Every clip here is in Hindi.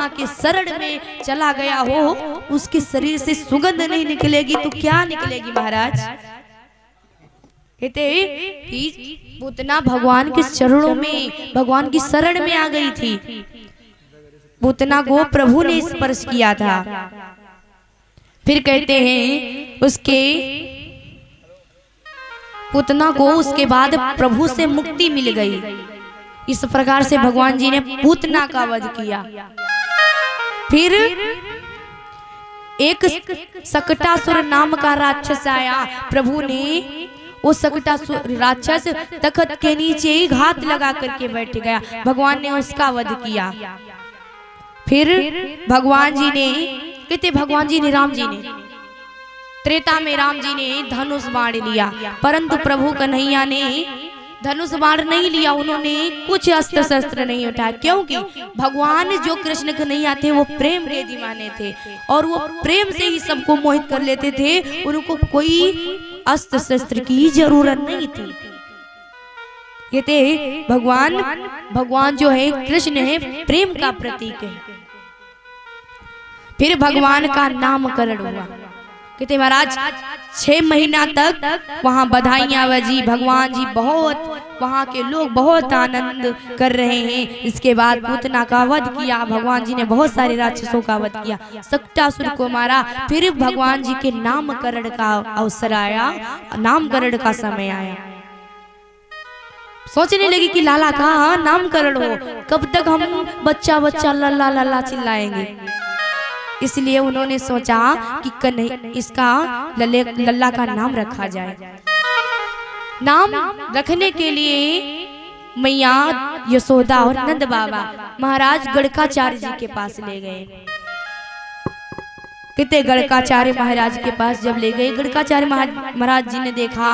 परमात्मा के शरण में चला गया हो, उसके शरीर से सुगंध नहीं निकलेगी तो क्या निकलेगी महाराज। कहते कि पूतना भगवान के चरणों में, भगवान की शरण में आ गई थी। पूतना को प्रभु ने स्पर्श किया था। फिर कहते हैं उसके पूतना को उसके बाद प्रभु से मुक्ति मिल गई। इस प्रकार से भगवान जी ने पूतना का वध किया। फिर एक सकटासुर नाम का राक्षस आया। प्रभु ने वो सकटासुर राक्षस तख्त के नीचे ही घात लगा करके बैठ गया। भगवान ने उसका वध किया। फिर भगवान जी ने, कहते भगवान जी ने, राम जी ने, त्रेता में राम जी ने धनुष बाण लिया, परंतु प्रभु कन्हैया ने धनुष बाण नहीं लिया। उन्होंने कुछ अस्त्र शस्त्र नहीं उठाया, क्योंकि भगवान जो कृष्ण कन्हैया थे वो प्रेम के दीवाने थे और वो प्रेम से ही सबको मोहित कर लेते थे। उनको कोई अस्त्र शस्त्र की जरूरत नहीं थी। कहते भगवान जो है कृष्ण है, प्रेम का प्रतीक है। फिर भगवान का नामकरण हुआ। कहते महाराज 6 महीना तक वहाँ बधाइयाँ बजी। भगवान जी बहुत, वहाँ के लोग बहुत आनंद कर रहे हैं। इसके बाद पूतना का वध किया। भगवान जी ने बहुत सारे राक्षसों का वध किया, सकटासुर को मारा। फिर भगवान जी के नामकरण का अवसर आया, नामकरण का समय आया। सोचने लगी कि लाला का नामकरण हो, कब तक हम बच्चा बच्चा लल्ला लल्ला चिल्लाएंगे। इसलिए उन्होंने सोचा कि इसका लल्ला का नाम रखा जाए। नाम रखने के लिए मैया यशोदा और नंद बाबा महाराज गड़काचार्य जी के पास ले गए। कितने गड़काचार्य महाराज के पास जब ले गए, गड़काचार्य महाराज जी ने देखा,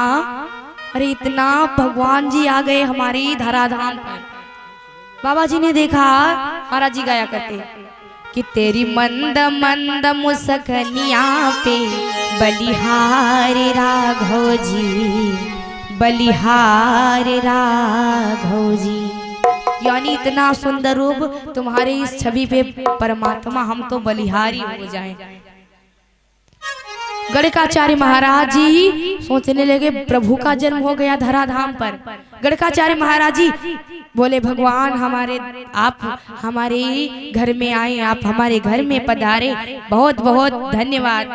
अरे इतना भगवान जी आ गए हमारी धराधाम पर। बाबा जी ने देखा, महाराज जी गाया करते कि तेरी मंद मंद मुस्कनिया पे बलिहार राघव जी, बलिहार राघव जी। यानी इतना सुंदर रूप तुम्हारे इस छवि पे परमात्मा, हम तो बलिहारी हो जाएं। गड़काचार्य महाराज जी सोचने लगे प्रभु का जन्म हो गया धराधाम पर। गड़काचार्य महाराज जी बोले, भगवान आप हमारे घर में आए, आप हमारे घर में पधारे, बहुत बहुत धन्यवाद।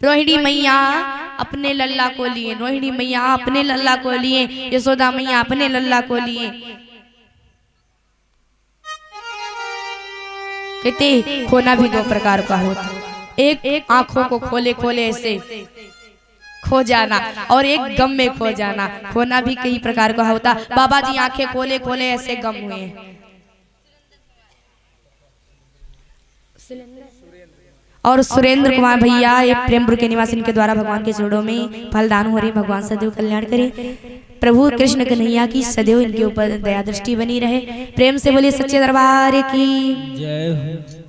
रोहिणी मैया अपने लल्ला को लिए, रोहिणी मैया अपने लल्ला को लिए, यशोदा मैया अपने लल्ला को लिए। कहते खोना भी 2 प्रकार का होता, एक आंखों को खोले खोले ऐसे खो जाना और एक गम में खो जाना। खोना भी कई प्रकार का होता। बाबा जी आंखें खोले खोले ऐसे गम हुए। और सुरेंद्र कुमार भैया ये प्रेमपुर के निवासी, इनके द्वारा भगवान के चरणों में फलदान हो रहे। भगवान सदैव कल्याण करे। प्रभु कृष्ण कन्हैया की सदैव इनके ऊपर दया दृष्टि बनी रहे। प्रेम से बोलिए सच्चे दरबार की जय।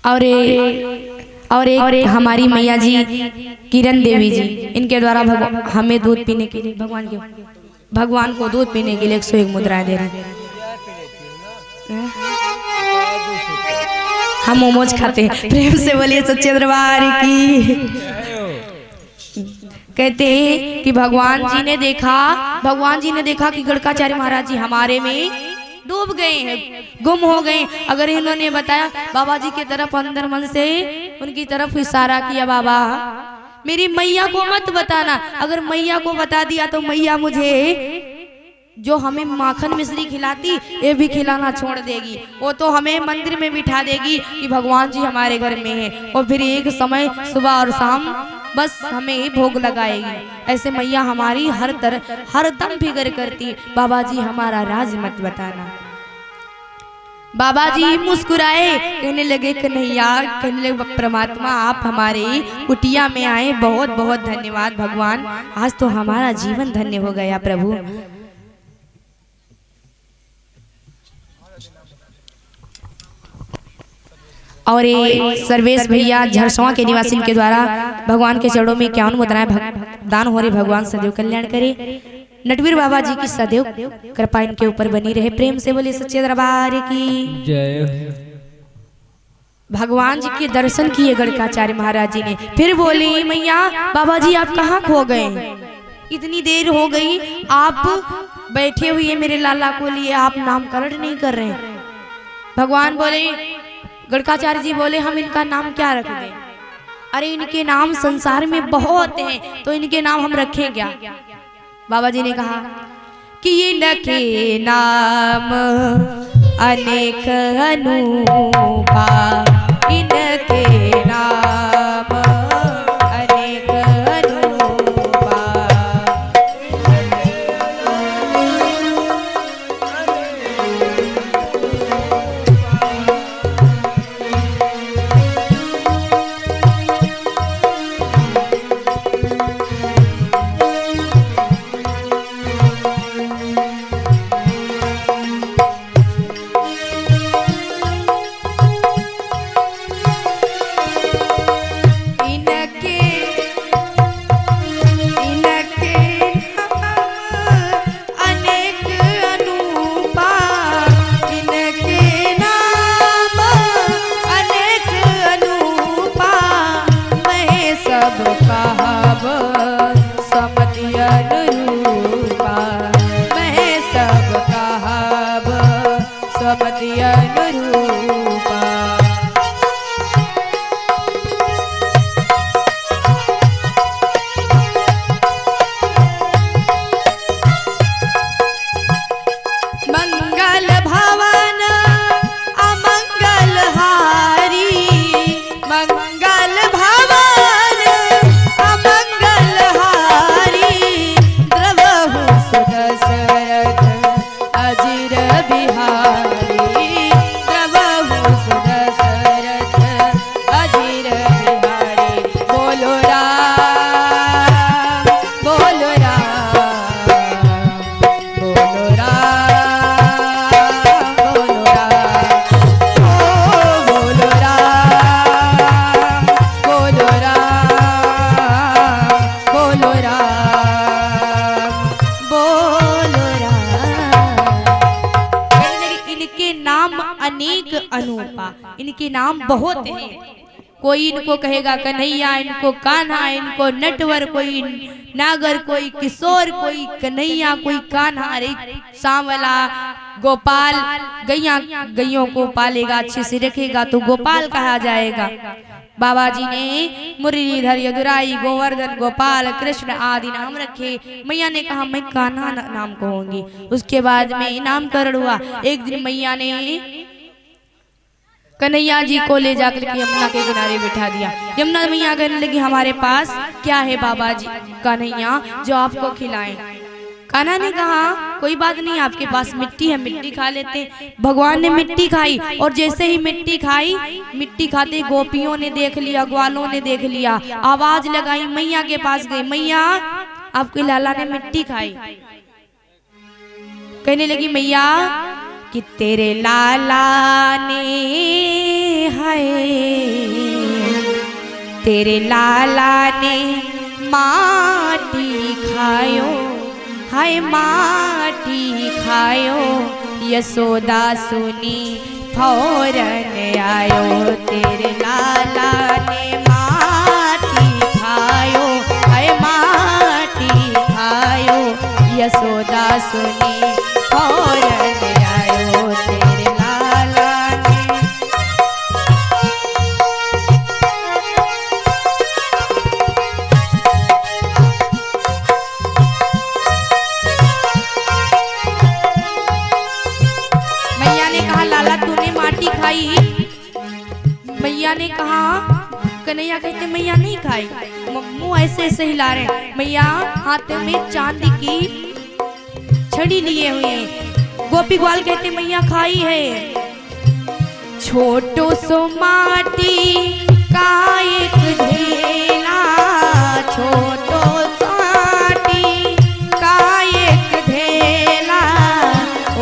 और एक हमारी मैया जी किरण देवी जी, इनके द्वारा हमें दूध पीने के लिए, भगवान को दूध पीने के लिए 101 मुद्राएं दे रहे हैं। हम मोमोज खाते हैं। प्रेम से बोलिए सच्चे दरबार की। कहते हैं कि भगवान जी ने देखा कि गड़काचार्य महाराज जी हमारे में डूब गए हैं, गुम हो गए। अगर इन्होंने बताया, बाबा जी की तरफ अंदर मन से उनकी तरफ इशारा किया, बाबा मेरी मैया को मत बताना, अगर मैया को बता दिया तो मैया मुझे जो हमें माखन मिश्री खिलाती ये भी खिलाना छोड़ देगी। वो तो हमें मंदिर में बिठा देगी कि भगवान जी हमारे घर में है, और फिर एक समय सुबह और शाम बस हमें भोग लगाएगी। ऐसे मैया हमारी हर दम फिक्र करती, बाबा जी हमारा राज मत बताना। बाबा जी मुस्कुराए, कहने लगे कन्हैया, कहने लगे परमात्मा आप हमारे कुटिया में आए, बहुत बहुत धन्यवाद भगवान, आज तो हमारा जीवन धन्य हो गया प्रभु। और ये सर्वेश भैया झरसवा के निवासी, इनके द्वारा भगवान के चरणों में 51 मुद्राएं दान हो रही। भगवान सदैव कल्याण करे। नटवीर बाबा जी की सदैव कृपा इनके ऊपर बनी रहे। प्रेम से बोले सच्चे दरबार की जय। भगवान जी के दर्शन किए गणकाचार्य महाराज जी ने। फिर बोले मैया बाबा जी आप कहाँ खो गए, इतनी देर हो गई आप बैठे हुए मेरे लाला को लिए आप नामकरण नहीं कर रहे। भगवान बोले, गणकाचार्य जी बोले हम इनका नाम क्या रख दें, अरे इनके नाम संसार में बहुत हैं तो इनके नाम हम रखें क्या। बाबा जी ने कहा कि इनके नाम अनेक अनूपा, इनके नाम अनेक अनूपा। इनके नाम बहुत हैं। कोई इनको कहेगा कन्हैया, इनको कान्हा, इनको नटवर, कोई नागर, कोई किशोर, कोई कन्हैया, कोई कान्हा, सांवला, गोपाल। गैयों को पालेगा, अच्छे से रखेगा तो गोपाल कहा जाएगा। बाबा जी ने मुरलीधर, यदुराई, गोवर्धन, गोपाल, कृष्ण आदि नाम रखे। मैया ने कहा मैं कान्हा नाम कहूंगी। उसके बाद में नामकरण हुआ। एक दिन मैया ने कन्हैया जी को ले जाकर के यमुना के किनारे बिठा दिया। यमुना मैया कहने लगी हमारे पास क्या है बाबा जी कन्हैया जो आपको खिलाएं। कान्हा ने कहा कोई बात नहीं, आपके पास मिट्टी है, मिट्टी खा लेते। भगवान ने मिट्टी खाई और जैसे ही मिट्टी खाई, मिट्टी खाते गोपियों ने देख लिया, ग्वालों ने देख लिया, आवाज लगाई, मैया के पास गई, मैया आपके लाला ने मिट्टी खाई। कहने लगी मैया कि तेरे लाला ने तेरे लाला ने माटी खायो, हाय माटी खायो। यशोदा सुनी फौरन आयो, तेरे लाला ने माटी खायो, हाय माटी खायो। यशोदा सुनी फौरन आयो, तेरे लाला ने। मैया ने कहा लाला तूने माटी खाई? मैया ने कहा, कन्हैया कहते मैया नहीं खाई। मुंह ऐसे ऐसे हिला रहे। मैया हाथ में चांदी की छड़ी लिए हुए हैं। गोपी ग्वाल कहते मैया खाई है। छोटो सो माटी का एक ढेला, छोटो सो माटी का एक ढेला,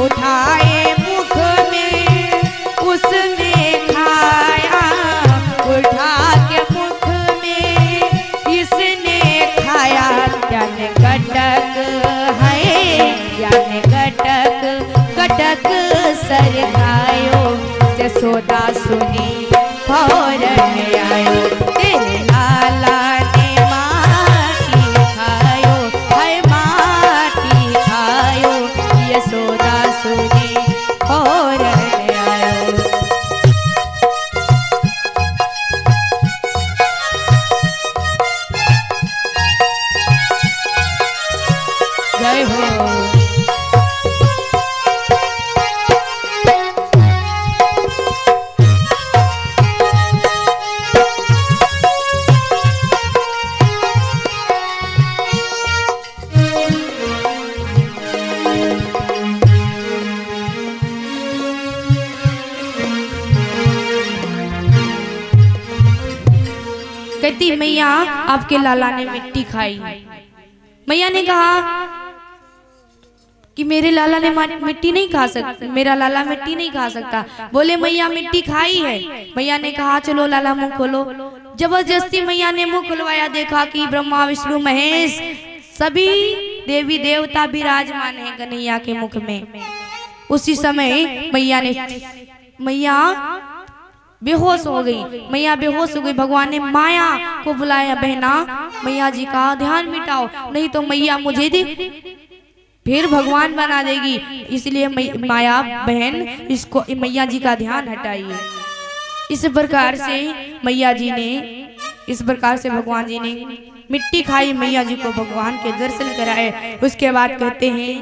उठाए मुख में उसने खाया, उठा के मुख में इसने खाया। जन कटक है जय हो। कहती मैया आपके लाला ने मिट्टी खाई। मैया ने कहा कि मेरे लाला ने मिट्टी नहीं खा सकता, मेरा लाला मिट्टी नहीं खा सकता। बोले मैया मिट्टी खाई है। मैया ने कहा चलो लाला मुंह खोलो। जबरदस्ती मैया ने मुंह खुलवाया, देखा कि ब्रह्मा विष्णु महेश सभी देवी देवता विराजमान है कन्हैया के मुख में। उसी समय मैया बेहोश हो गई। मैया बेहोश हो गई। भगवान ने माया को बुलाया, बहना मैया जी का ध्यान मिटाओ, नहीं तो मैया मुझे फिर भगवान बना देगी। इसलिए माया बहन इसको मैया जी का ध्यान हटाइए। इस प्रकार से भगवान जी ने मिट्टी खाई, मैया जी को भगवान के दर्शन कराए। उसके बाद कहते हैं